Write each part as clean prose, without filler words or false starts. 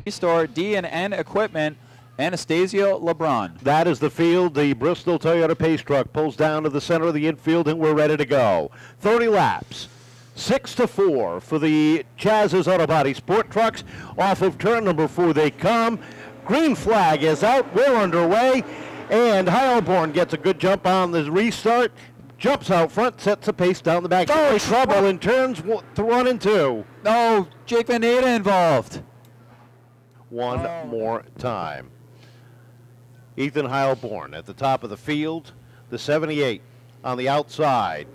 Store, D&N Equipment, Anastasio LeBron. That is the field. The Bristol Toyota Pace truck pulls down to the center of the infield, and we're ready to go. 30 laps. 6-4 for the Chaz's Auto Body Sport Trucks. Off of turn number 4 they come. Green flag is out. We're underway. And Heilborn gets a good jump on the restart. Jumps out front, sets the pace down the back. Oh, trouble in turns 1 and 2. No, Jake Van Naden involved. One more time. Ethan Heilborn at the top of the field. The 78 on the outside.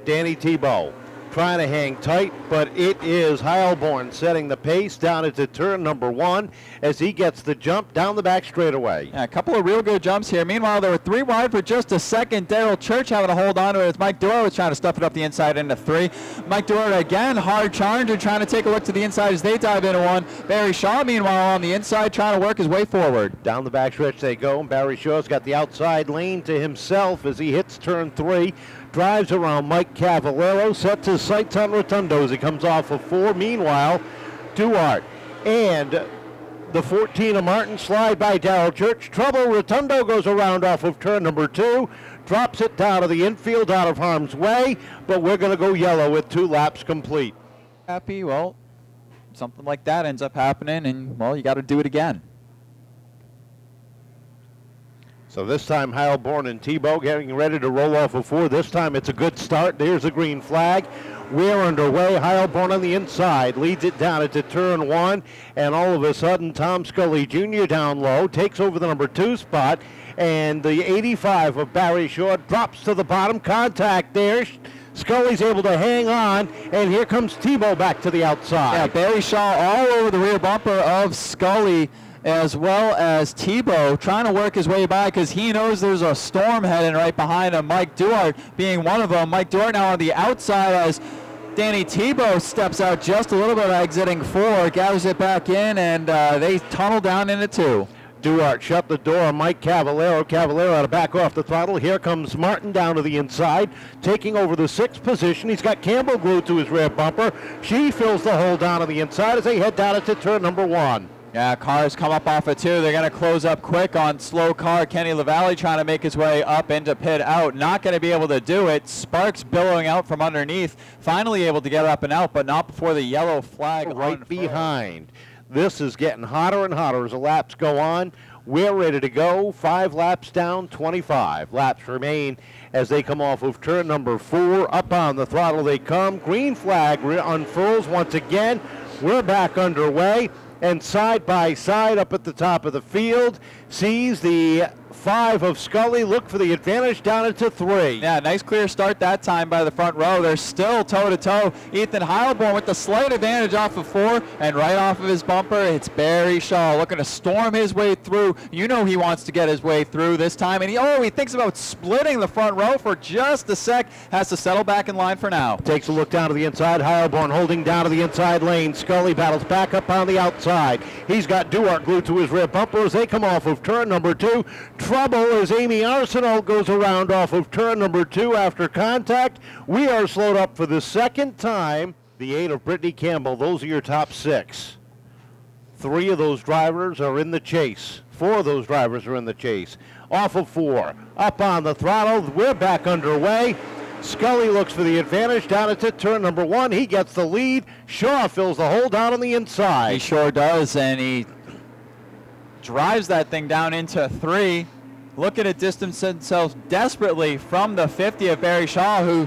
Danny Tebow trying to hang tight, but it is Heilborn setting the pace down into turn number 1 as he gets the jump down the back straightaway. Yeah, a couple of real good jumps here. Meanwhile, there were 3 wide for just a second. Daryl Church having to hold on to it as Mike Dewar was trying to stuff it up the inside into 3. Mike Dewar again, hard challenger, trying to take a look to the inside as they dive into 1. Barry Shaw, meanwhile, on the inside, trying to work his way forward. Down the back stretch they go, and Barry Shaw's got the outside lane to himself as he hits turn 3. Drives around Mike Cavallero, sets his sights on Rotundo as he comes off of 4. Meanwhile, Duarte and the 14 of Martin slide by Darrell Church. Trouble, Rotundo goes around off of turn number 2, drops it down to the infield out of harm's way, but we're going to go yellow with 2 laps complete. Happy, well, something like that ends up happening, and, well, you got to do it again. So this time Heilborn and Tebow getting ready to roll off of 4. This time it's a good start. There's a green flag. We're underway. Heilborn on the inside leads it down into turn 1, and all of a sudden Tom Scully Jr. down low takes over the number 2 spot, and the 85 of Barry Shaw drops to the bottom. Contact there. Scully's able to hang on, and here comes Tebow back to the outside. Yeah, Barry Shaw all over the rear bumper of Scully, as well as Tebow trying to work his way by because he knows there's a storm heading right behind him. Mike Duarte being one of them. Mike Duarte now on the outside as Danny Tebow steps out just a little bit, exiting 4, gathers it back in, and they tunnel down into 2. Duarte shut the door on Mike Cavallero. Cavallero had to back off the throttle. Here comes Martin down to the inside, taking over the 6th position. He's got Campbell glued to his rear bumper. She fills the hole down on the inside as they head down into turn number 1. Yeah, cars come up off of 2. They're going to close up quick on slow car. Kenny LaValle trying to make his way up into pit out. Not going to be able to do it. Sparks billowing out from underneath. Finally able to get up and out, but not before the yellow flag right behind. This is getting hotter and hotter as the laps go on. We're ready to go. 5 laps down, 25 laps remain as they come off of turn number 4. Up on the throttle they come. Green flag unfurls once again. We're back underway. And side by side up at the top of the field sees the 5 of Scully look for the advantage down into 3. Yeah, nice clear start that time by the front row. They're still toe-to-toe. Ethan Heilborn with the slight advantage off of 4, and right off of his bumper, it's Barry Shaw looking to storm his way through. You know he wants to get his way through this time, and he thinks about splitting the front row for just a sec. Has to settle back in line for now. Takes a look down to the inside. Heilborn holding down to the inside lane. Scully battles back up on the outside. He's got Duarte glued to his rear bumper as they come off of turn number 2. Trouble as Amy Arsenal goes around off of turn number 2 after contact. We are slowed up for the 2nd time. The 8 of Brittany Campbell, those are your top 6. 3 of those drivers are in the chase. 4 of those drivers are in the chase. Off of 4, up on the throttle. We're back underway. Scully looks for the advantage down into turn number 1. He gets the lead. Shaw fills the hole down on the inside. He sure does, and he drives that thing down into 3. Looking to distance himself desperately from the 50 of Barry Shaw,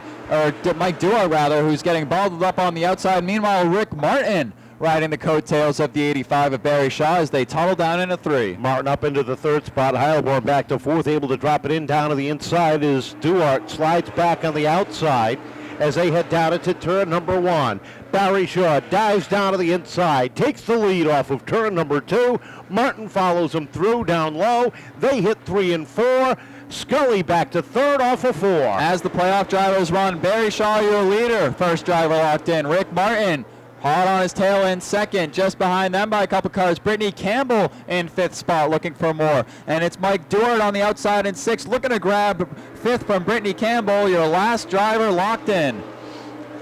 Mike Duarte rather, who's getting balled up on the outside. Meanwhile, Rick Martin riding the coattails of the 85 of Barry Shaw as they tunnel down into 3. Martin up into the 3rd spot. Heilborn back to 4th, able to drop it in down to the inside as Duarte slides back on the outside as they head down into turn number 1. Barry Shaw dives down to the inside, takes the lead off of turn number 2. Martin follows him through down low. They hit 3 and 4. Scully back to 3rd off of 4. As the playoff drivers run, Barry Shaw, your leader. First driver locked in. Rick Martin hard on his tail in 2nd, just behind them by a couple cars. Brittany Campbell in 5th spot looking for more. And it's Mike Duarte on the outside in 6th, looking to grab 5th from Brittany Campbell, your last driver locked in.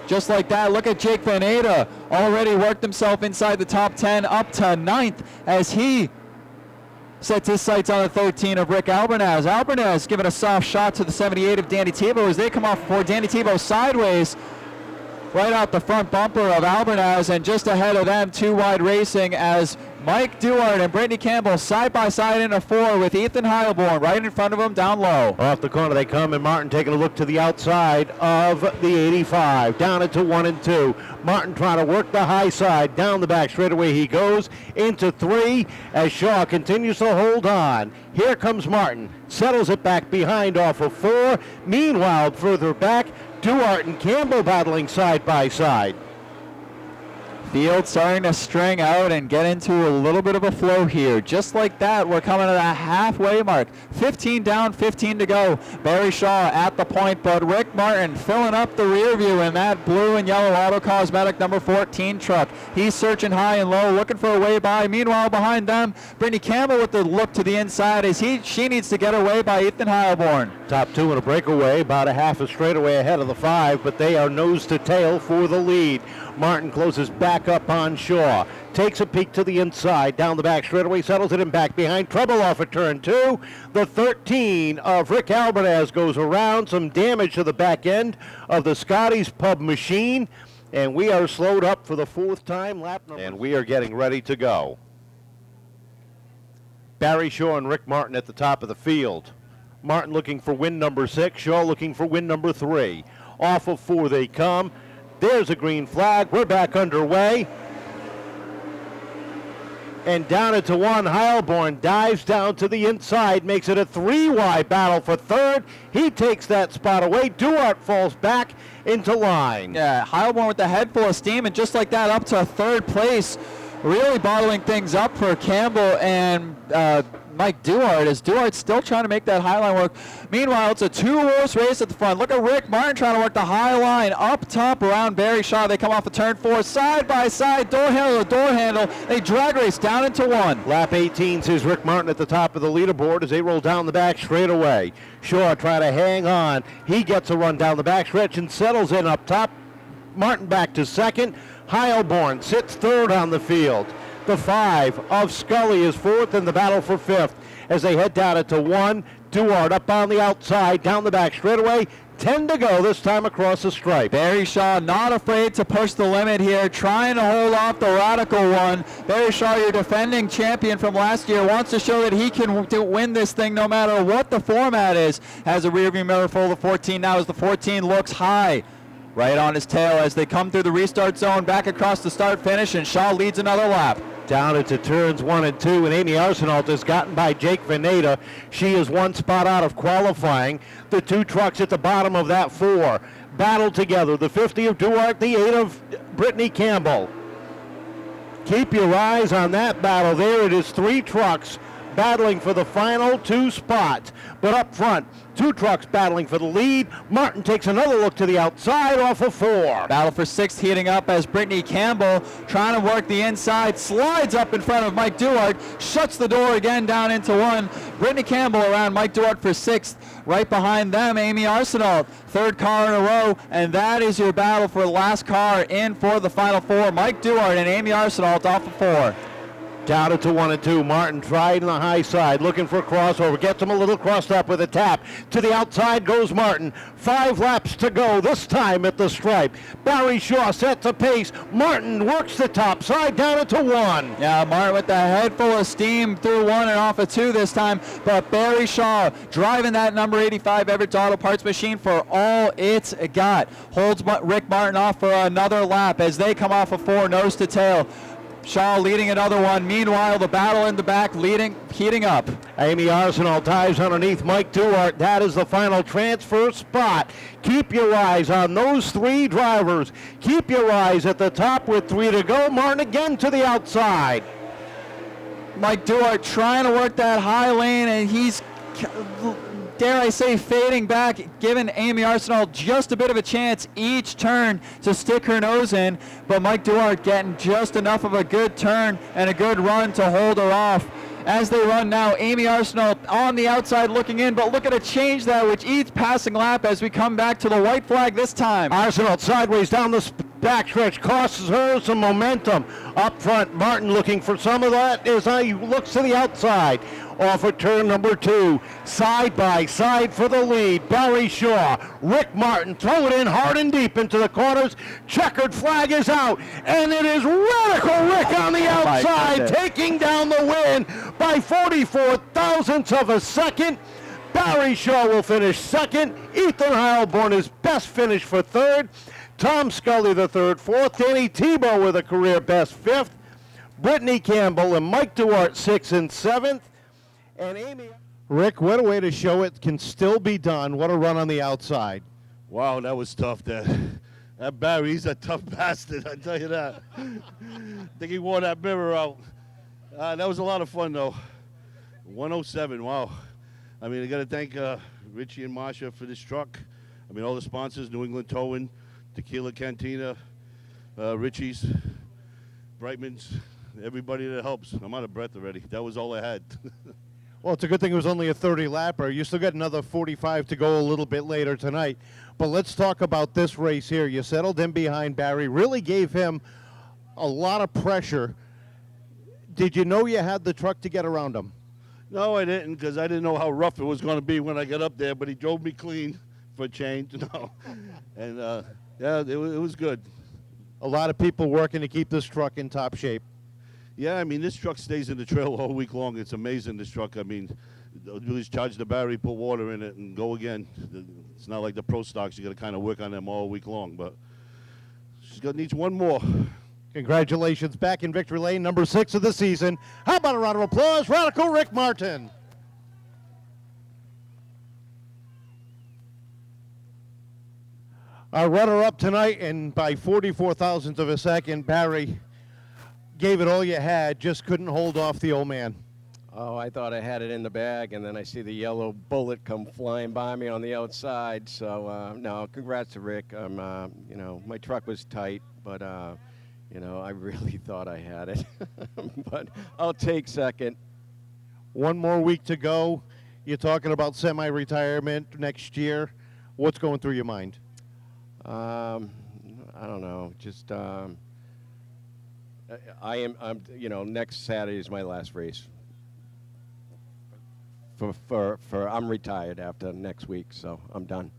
Just like that, look at Jake Van Ada. Already worked himself inside the top 10 up to 9th as he sets his sights on the 13 of Rick Albernaz. Albernaz giving a soft shot to the 78 of Danny Tebow as they come off for Danny Tebow sideways right out the front bumper of Albernaz, and just ahead of them, 2 wide racing as Mike Duart and Brittany Campbell side by side in a 4 with Ethan Heilborn right in front of him down low. Off the corner they come, and Martin taking a look to the outside of the 85. Down into 1 and 2. Martin trying to work the high side. Down the back straightaway he goes into 3 as Shaw continues to hold on. Here comes Martin. Settles it back behind off of 4. Meanwhile, further back, Duart and Campbell battling side by side. Field starting to string out and get into a little bit of a flow here. Just like that, we're coming to the halfway mark. 15 down, 15 to go. Barry Shaw at the point, but Rick Martin filling up the rear view in that blue and yellow Auto Cosmetic number 14 truck. He's searching high and low, looking for a way by. Meanwhile, behind them, Brittany Campbell with the look to the inside as she needs to get away by Ethan Heilborn. Top 2 in a breakaway, about a half a straightaway ahead of the 5, but they are nose to tail for the lead. Martin closes back up on Shaw. Takes a peek to the inside. Down the back straightaway, settles it in back behind. Trouble off at turn 2. The 13 of Rick Albernaz goes around. Some damage to the back end of the Scotty's Pub machine. And we are slowed up for the 4th time. Lap number. And we are getting ready to go. Barry Shaw and Rick Martin at the top of the field. Martin looking for win number 6. Shaw looking for win number 3. Off of 4 they come. There's a green flag. We're back underway. And down into 1, Heilborn dives down to the inside, makes it a 3-wide battle for 3rd. He takes that spot away. Duart falls back into line. Yeah, Heilborn with the head full of steam, and just like that, up to 3rd place. Really bottling things up for Campbell and Mike Duart, as Duart's still trying to make that high line work. Meanwhile, it's a 2-horse race at the front. Look at Rick Martin trying to work the high line up top around Barry Shaw. They come off of turn 4, side by side, door handle to door handle. They drag race down into 1. Lap 18 sees Rick Martin at the top of the leaderboard as they roll down the back straightaway. Shaw trying to hang on. He gets a run down the back stretch and settles in up top. Martin back to 2nd. Heilborn sits 3rd on the field. The 5 of Scully is 4th in the battle for 5th as they head down into 1. Duart up on the outside, down the back straightaway. 10 to go this time across the stripe. Barry Shaw not afraid to push the limit here, trying to hold off the Radical One. Barry Shaw, your defending champion from last year, wants to show that he can win this thing no matter what the format is. Has a rearview mirror full of 14 now as the 14 looks high. Right on his tail as they come through the restart zone, back across the start finish, and Shaw leads another lap. Down into turns 1 and 2, and Amy Arsenault is gotten by Jake Veneta. She is 1 spot out of qualifying. The 2 trucks at the bottom of that 4 battle together. The 50 of Duart, the 8 of Brittany Campbell. Keep your eyes on that battle there. It is 3 trucks battling for the final 2 spots. But up front, 2 trucks battling for the lead. Martin takes another look to the outside off of 4. Battle for 6th heating up as Brittany Campbell trying to work the inside, slides up in front of Mike Duart, shuts the door again down into 1. Brittany Campbell around Mike Duart for 6th. Right behind them, Amy Arsenault, 3rd car in a row, and that is your battle for the last car in for the final 4. Mike Duart and Amy Arsenault off of 4. Down into 1 and 2. Martin tried on the high side, looking for a crossover. Gets him a little crossed up with a tap. To the outside goes Martin. 5 laps to go, this time at the stripe. Barry Shaw sets a pace. Martin works the top side down into 1. Yeah, Martin with the head full of steam through 1 and off of 2 this time. But Barry Shaw driving that number 85 Everett Auto Parts machine for all it's got. Holds Rick Martin off for another lap as they come off of 4 nose to tail. Shaw leading another one. Meanwhile, the battle in the back heating up. Amy Arsenault dives underneath Mike Duart. That is the final transfer spot. Keep your eyes on those 3 drivers. Keep your eyes at the top with 3 to go. Martin again to the outside. Mike Duart trying to work that high lane, and he's, dare I say, fading back, giving Amy Arsenault just a bit of a chance each turn to stick her nose in, but Mike Duart getting just enough of a good turn and a good run to hold her off. as they run now. Amy Arsenal on the outside looking in, but look at a change there with each passing lap as we come back to the white flag this time. Arsenal sideways down the backstretch, costs her some momentum. Up front, Martin looking for some of that as he looks to the outside. Off at turn number 2, side by side for the lead. Barry Shaw, Rick Martin, throw it in hard and deep into the corners. Checkered flag is out, and it is Radical Rick on the outside, taking down the win by 44 thousandths of a second. Barry Shaw will finish second. Ethan Heilborn is best finish for third. Tom Scully the third, fourth. Danny Tebow with a career best fifth. Brittany Campbell and Mike Duarte 6th and 7th. And Amy. Rick, what a way to show it can still be done. What a run on the outside. Wow, that was tough. That Barry, he's a tough bastard, I tell you that. I think he wore that mirror out. That was a lot of fun, though. 107, wow. I mean, I got to thank Richie and Marsha for this truck. I mean, all the sponsors, New England Towing, Tequila Cantina, Richie's, Brightman's, everybody that helps. I'm out of breath already. That was all I had. Well, it's a good thing it was only a 30-lapper. You still got another 45 to go a little bit later tonight. But let's talk about this race here. You settled in behind Barry, really gave him a lot of pressure. Did you know you had the truck to get around him? No, I didn't, because I didn't know how rough it was going to be when I got up there, but he drove me clean for a change. No. And, yeah, it was good. A lot of people working to keep this truck in top shape. Yeah, I mean, this truck stays in the trail all week long. It's amazing, this truck. I mean, you just charge the battery, put water in it, and go again. It's not like the pro stocks. You got to kind of work on them all week long, but needs one more. Congratulations, back in victory lane, number 6 of the season. How about a round of applause, Radical Rick Martin. Our runner-up tonight, and by 44 thousandths of a second, Barry gave it all you had, just couldn't hold off the old man. Oh, I thought I had it in the bag, and then I see the yellow bullet come flying by me on the outside. So, no, congrats to Rick. You know, my truck was tight, but, you know, I really thought I had it. But I'll take second. One more week to go. You're talking about semi-retirement next year. What's going through your mind? I don't know. Just, you know, next Saturday is my last race. I'm retired after next week, so I'm done.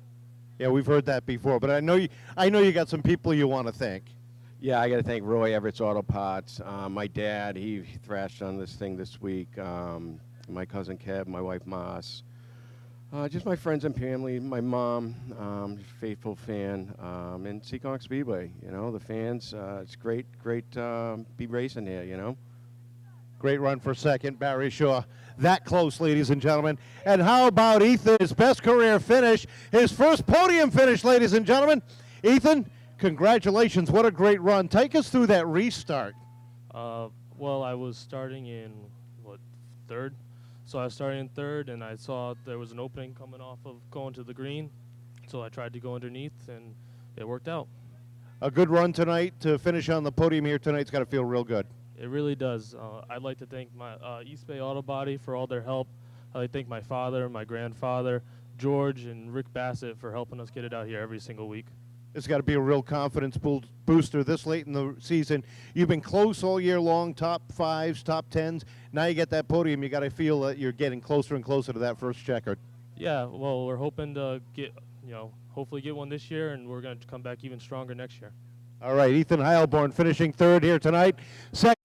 Yeah, we've heard that before, but I know you got some people you want to thank. Yeah, I got to thank Roy Everett's Auto Parts. My dad, he thrashed on this thing this week. My cousin Kev, my wife Moss. Just my friends and family, my mom, faithful fan, and Seekonk Speedway. You know, the fans. It's great be racing here. You know. Great run for second, Barry Shaw. That close, ladies and gentlemen. And how about Ethan? His best career finish, his first podium finish, ladies and gentlemen. Ethan, congratulations! What a great run. Take us through that restart. Well, I was starting in third. So I was starting in third, and I saw there was an opening coming off of going to the green. So I tried to go underneath, and it worked out. A good run tonight to finish on the podium here tonight's got to feel real good. It really does. I'd like to thank my East Bay Auto Body for all their help. I'd like to thank my father, my grandfather, George, and Rick Bassett for helping us get it out here every single week. It's got to be a real confidence booster this late in the season. You've been close all year long, top 5s, top 10s. Now you get that podium, you got to feel that you're getting closer and closer to that first checkered. Yeah, well, we're hoping to get, hopefully get one this year, and we're going to come back even stronger next year. All right, Ethan Heilborn finishing third here tonight. Second.